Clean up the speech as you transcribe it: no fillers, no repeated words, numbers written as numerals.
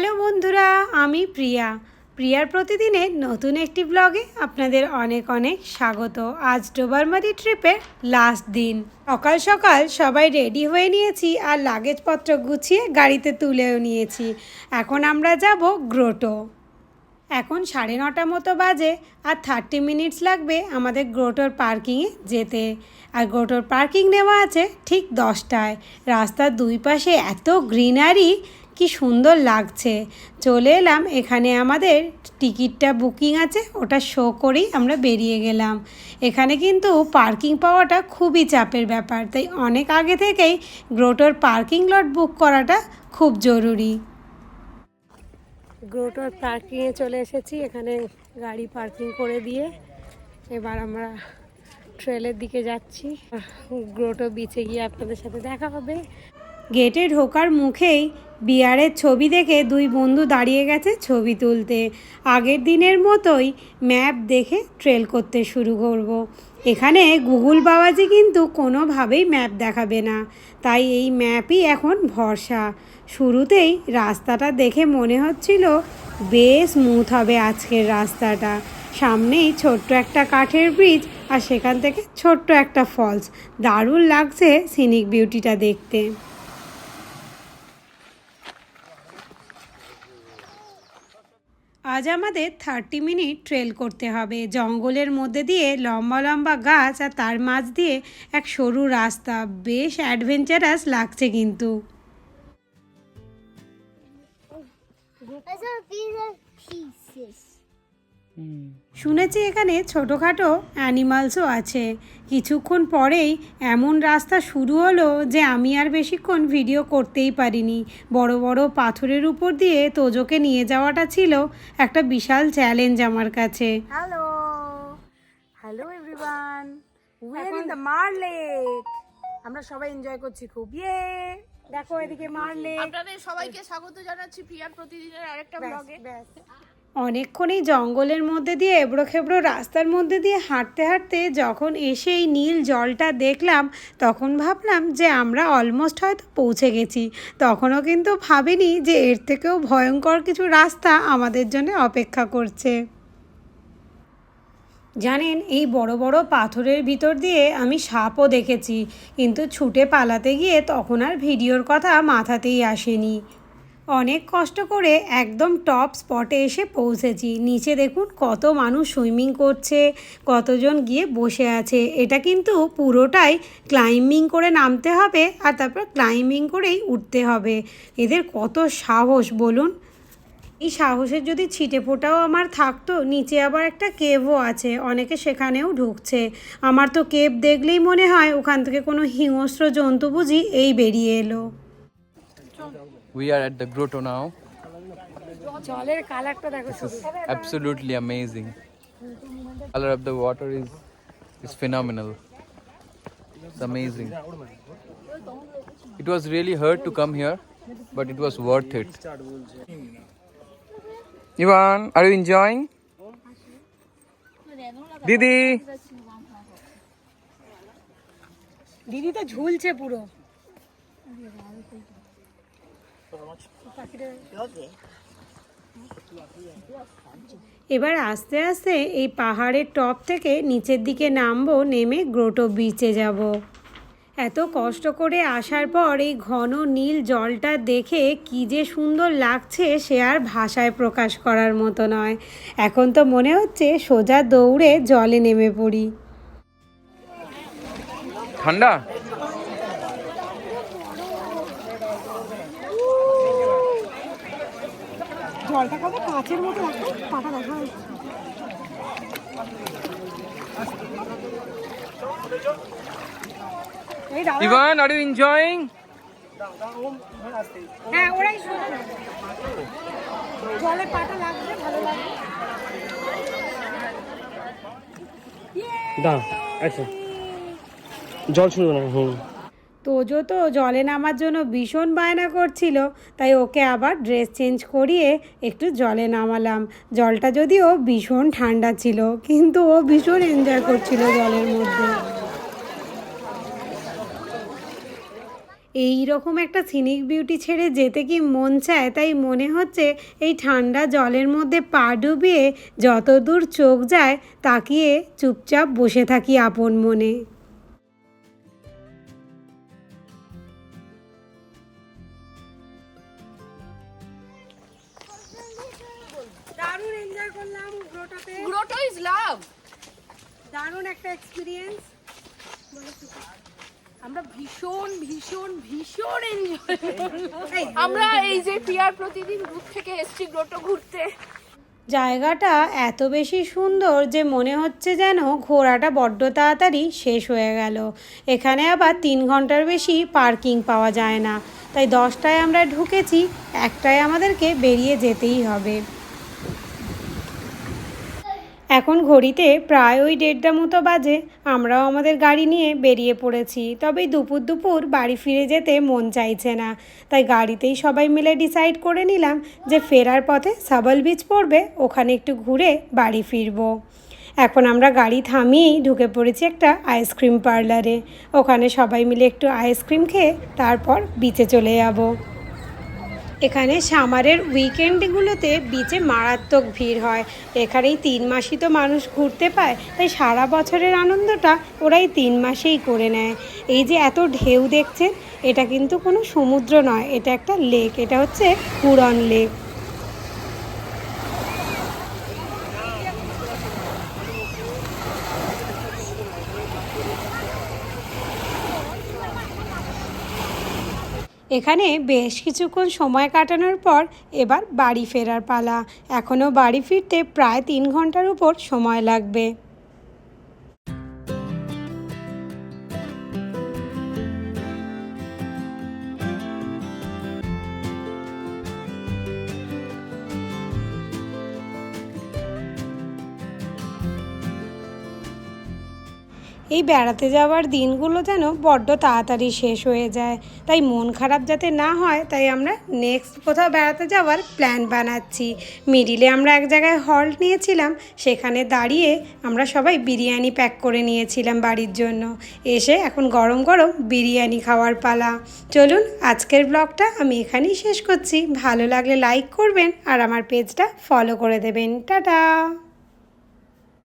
Hello বন্ধুরা, আমি প্রিয়ার প্রতিদিনের নতুন একটি ব্লগে আপনাদের অনেক অনেক স্বাগত। আজ ডোবারমারি ট্রিপের লাস্ট দিন। সকাল সকাল সবাই রেডি হয়ে নিয়েছি আর লাগেজপত্র গুছিয়ে গাড়িতে তুলেও নিয়েছি। এখন আমরা যাব গ্রোটো। এখন 9:30 মতো বাজে আর 30 মিনিটস লাগবে আমাদের গ্রোটোর পার্কিংয়ে যেতে। আর গ্রোটোর পার্কিং নেওয়া আছে ঠিক 10টায়। রাস্তার দুই পাশে এত গ্রিনারি, কি সুন্দর লাগছে। চলে এলাম, এখানে আমাদের টিকিটটা বুকিং আছে, ওটা শো করেই আমরা বেরিয়ে গেলাম। এখানে কিন্তু পার্কিং পাওয়াটা খুবই চাপের ব্যাপার, তাই অনেক আগে থেকেই গ্রোটোর পার্কিং লট বুক করাটা খুব জরুরি। গ্রোটোর পার্কিংয়ে চলে এসেছি, এখানে গাড়ি পার্কিং করে দিয়ে এবার আমরা ট্রেলের দিকে যাচ্ছি। গ্রোটো বিচে গিয়ে আপনাদের সাথে দেখা হবে। গেটে ঢোকার মুখেই বিয়ারের ছবি দেখে দুই বন্ধু দাঁড়িয়ে গেছে ছবি তুলতে। আগের দিনের মতোই ম্যাপ দেখে ট্রেল করতে শুরু করব। এখানে গুগল বাবাজি কিন্তু কোনোভাবেই ম্যাপ দেখাবে না, তাই এই ম্যাপই এখন ভরসা। শুরুতেই রাস্তাটা দেখে মনে হচ্ছিল বেশ স্মুথ হবে আজকের রাস্তাটা। সামনেই ছোট্ট একটা কাঠের ব্রিজ আর সেখান থেকে ছোট্ট একটা ফলস। দারুণ লাগছে সিনিক বিউটিটা দেখতে। আজ আমাদের 30 মিনিট ট্রেল করতে হবে জঙ্গলের মধ্যে দিয়ে, লম্বা লম্বা গাছ আর তার মাঝ দিয়ে এক সরু রাস্তা। বেশ অ্যাডভেঞ্চারাস লাগছে কিন্তু। শুনেছি এখানে ছোটোখাটো অ্যানিমালসও আছে। কিছুক্ষণ পরেই এমন রাস্তা শুরু হলো যে আমি আর বেশিক্ষণ ভিডিও করতেই পারিনি। বড় বড় পাথরের উপর দিয়ে তোজোকে নিয়ে যাওয়াটা ছিল একটা বিশাল চ্যালেঞ্জ আমার কাছে। Hello hello everyone, we are in the মার লেক। আমরা সবাই এনজয় করছি খুব। দেখো এদিকে মার লেক। আপনাদের সবাইকে স্বাগত জানাচ্ছি প্রিয়ার প্রতিদিনের আরেকটা ব্লগে। অনেকক্ষণই জঙ্গলের মধ্যে দিয়ে এবড়ো খেবড়ো রাস্তার মধ্যে দিয়ে হাঁটতে হাঁটতে যখন এসে এই নীল জলটা দেখলাম, তখন ভাবলাম যে আমরা অলমোস্ট হয়তো পৌঁছে গেছি। তখনও কিন্তু ভাবিনি যে এর থেকেও ভয়ঙ্কর কিছু রাস্তা আমাদের জন্য অপেক্ষা করছে। জানেন, এই বড় বড় পাথরের ভিতর দিয়ে আমি সাপও দেখেছি, কিন্তু ছুটে পালাতে গিয়ে তখন আর ভিডিওর কথা মাথাতেই আসেনি। অনেক কষ্ট করে একদম টপ স্পটে এসে পৌঁছেছি। নিচে দেখুন কত মানুষ সুইমিং করছে, কতজন গিয়ে বসে আছে। এটা কিন্তু পুরোটাই ক্লাইম্বিং করে নামতে হবে আর তারপর ক্লাইম্বিং করেই উঠতে হবে। এদের কত সাহস বলুন। এই সাহসের যদি ছিটে ফোটাও আমার থাকতো, নিচে আবার একটা কেভও আছে, অনেকে সেখানেও ঢুকছে। আমার তো কেভ দেখলেই মনে হয় ওখান থেকে কোনো হিংস্র জন্তু বুঝি এই বেরিয়ে এলো। We are at the grotto now. জলের কালারটা দেখো, This is absolutely amazing. Color of the water is phenomenal. It's amazing. It was really hard to come here, but it was worth it. Ivan, are you enjoying? Didi. দিদি তো ঝুলছে পুরো। এবার আস্তে আস্তে এই পাহাড়ের টপ থেকে নিচের দিকে নামবো, নেমে গ্রোটো বিচে যাব। এত কষ্ট করে আসার পর এই ঘন নীল জলটা দেখে কি যে সুন্দর লাগছে সে আর ভাষায় প্রকাশ করার মতো নয়। এখন তো মনে হচ্ছে সোজা দৌড়ে জলে নেমে পড়ি। ঠান্ডা? জলটা কত কাচের মতো একটা পাটা দেখা হচ্ছে। Ivan, are you enjoying? হ্যাঁ, ওরাই জলে পাটা লাগছে, ভালো লাগছে। জল ছুঁড়বে না। তোজো তো জলে নামার জন্য ভীষণ বায়না করছিল, তাই ওকে আবার ড্রেস চেঞ্জ করিয়ে একটু জলে নামালাম। জলটা যদিও ভীষণ ঠান্ডা ছিল, কিন্তু ও ভীষণ এনজয় করছিল জলের মধ্যে। এই রকম একটা সিনিক বিউটি ছেড়ে যেতে কি মন চায়, তাই মনে হচ্ছে এই ঠান্ডা জলের মধ্যে পা ডুবিয়ে যত দূর চোখ যায় তাকিয়ে চুপচাপ বসে থাকি আপন মনে। দারুণ এনজয় করলাম গ্রোটাতে, গ্রোটো ইজ লাভ। দারুণ একটা এক্সপিরিয়েন্স। আমরা ভীষণ ভীষণ ভীষণ এনজয় করলাম। আমরা এই যে প্রিয়ার প্রতিদিন গ্রুপ থেকে এসছি গ্রোটো ঘুরতে। জায়গাটা এত বেশি সুন্দর যে মনে হচ্ছে যেন ঘোরাটা বড্ড তাড়াতাড়ি শেষ হয়ে গেল। এখানে আবার 3 ঘন্টার বেশি পার্কিং পাওয়া যায় না, তাই 10টায় আমরা ঢুকেছি, 1টায় আমাদেরকে বেরিয়ে যেতেই হবে। এখন ঘড়িতে প্রায় ওই 1:30 মতো বাজে। আমরাও আমাদের গাড়ি নিয়ে বেরিয়ে পড়েছি, তবে দুপুর দুপুর বাড়ি ফিরে যেতে মন চাইছে না, তাই গাড়িতেই সবাই মিলে ডিসাইড করে নিলাম যে ফেরার পথে সাবল বিচ পড়বে, ওখানে একটু ঘুরে বাড়ি ফিরবো। এখন আমরা গাড়ি থামিয়েই ঢুকে পড়েছি একটা আইসক্রিম পার্লারে। ওখানে সবাই মিলে একটু আইসক্রিম খেয়ে তারপর বিচে চলে যাব। এখানে সামারের উইকেন্ডগুলোতে বিচে মারাত্মক ভিড় হয়। এখানেই 3 মাসই তো মানুষ ঘুরতে পায়, তাই সারা বছরের আনন্দটা ওরাই 3 মাসেই করে নেয়। এই যে এত ঢেউ দেখছেন, এটা কিন্তু কোনো সমুদ্র নয়, এটা একটা লেক, এটা হচ্ছে হুরন লেক। এখানে বেশ কিছুক্ষণ সময় কাটানোর পর এবার বাড়ি ফেরার পালা। এখনও বাড়ি ফিরতে প্রায় 3 ঘন্টার উপর সময় লাগবে। এই বেড়াতে যাওয়ার দিনগুলো যেন বড্ড তাড়াতাড়ি শেষ হয়ে যায়, তাই মন খারাপ যাতে না হয় তাই আমরা নেক্সট কোথাও বেড়াতে যাওয়ার প্ল্যান বানাচ্ছি। মিডিলে আমরা এক জায়গায় হল্ট নিয়েছিলাম, সেখানে দাঁড়িয়ে আমরা সবাই বিরিয়ানি প্যাক করে নিয়েছিলাম বাড়ির জন্য। এসে এখন গরম গরম বিরিয়ানি খাওয়ার পালা। চলুন আজকের ব্লগটা আমি এখানেই শেষ করছি। ভালো লাগলে লাইক করবেন আর আমার পেজটা ফলো করে দেবেন। টাটা।